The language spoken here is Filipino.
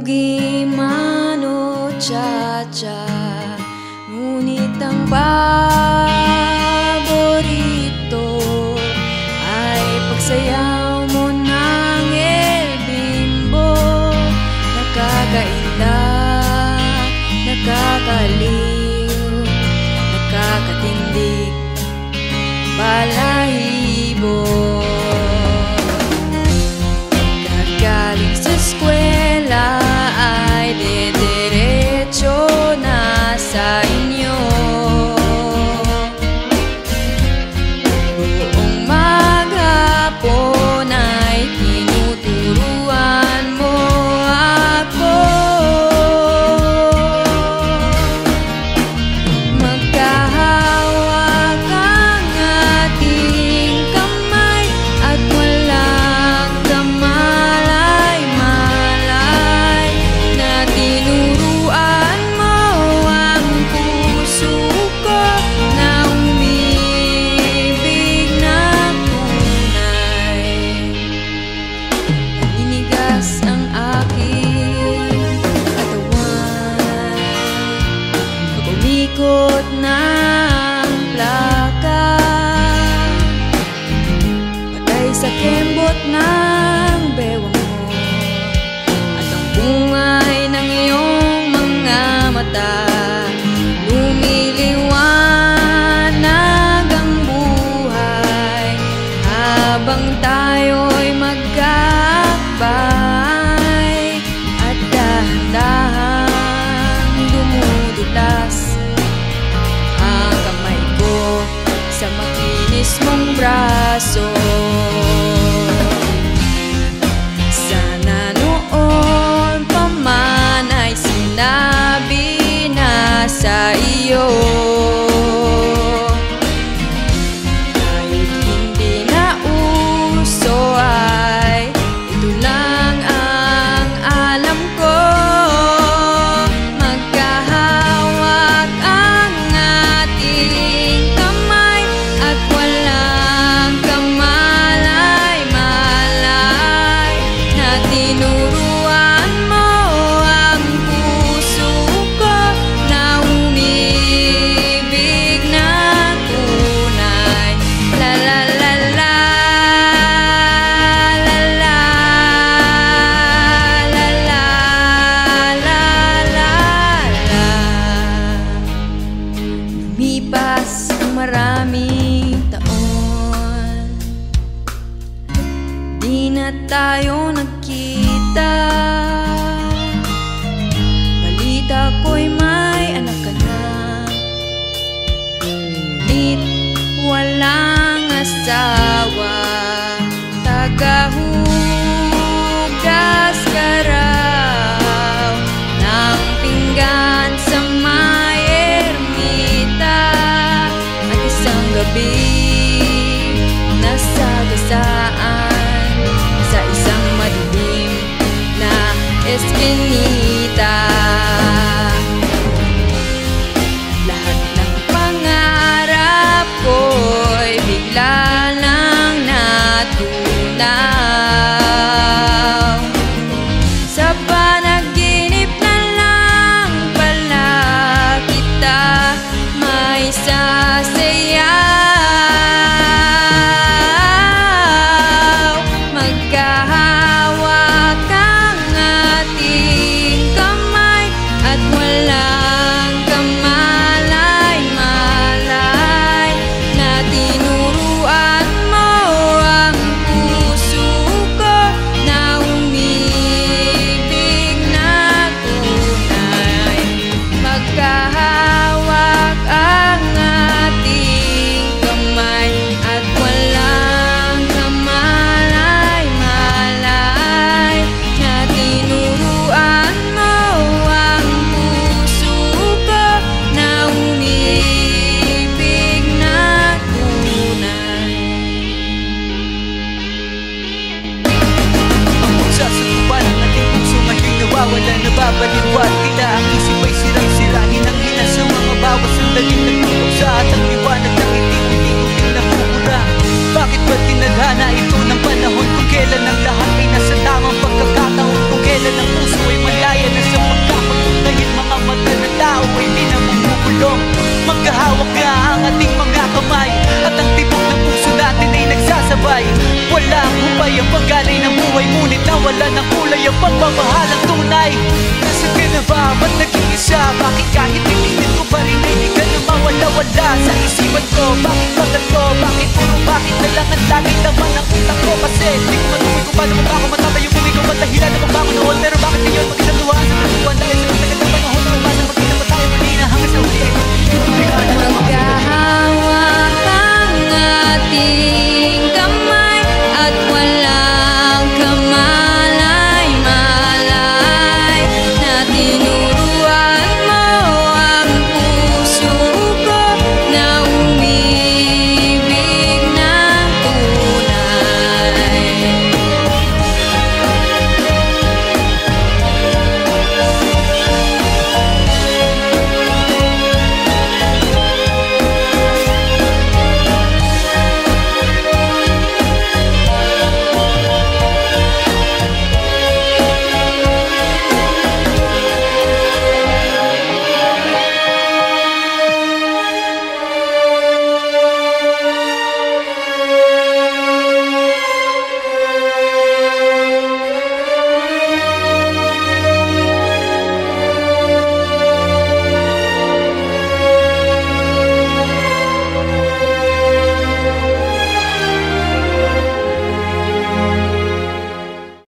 Lugi man o cha-cha, ngunit ang paborito ay pagsayaw mo ng El Bimbo. Nakakainda, nakakaliw, nakakatindig, balahibo. Pagkagaling sa eskwela ay diretso na sa inyo. Buong maghapon ay tinuturuan mo ako. Magkahawak ang ating kamay at walang kamalay-malay na tinuruan mo ang puso ko na umibig ng tunay. Naninigas ang aking katawan pag umikot ng plaka, patay sa kembot ng bewang mo at ang bungay ng iyong mga mata. Lumiliwanag ang buhay habang tayo'y magkakabay at dahan-dahang dumudulas ang kamay ko sa makinis mong braso. Sana noon pa man ay sinabi na sa iyo, kahit hindi na uso ay ito lang ang alam ko. Magkahawak ang ating kamay at walang kamalay-malay na tinuruan mo ang puso ko na umibig ng tunay. La la la la, la la, la la, la la la. Lumipas ang maraming taon, di na tayo nagkita. Balita ko'y may anak ka na, ngunit walang asawa. Tagahugas ka raw ng pinggan sa may ermita at isang gabi nasagasaan sa isang madilim na eskinita. Lahat ng pangarap ko'y bigla nang natunaw. Sa panaginip na lang pala kita may sasayaw. Magkahawak ang ating buhay ang pagganay ng buhay, ngunit nawala ng kulay ang pagmamahalang tunay. Nasaan ka na ba? Ba't naging isa? Bakit kahit pilitin ko pa rin ay di ka na mawala-wala sa isipan ko?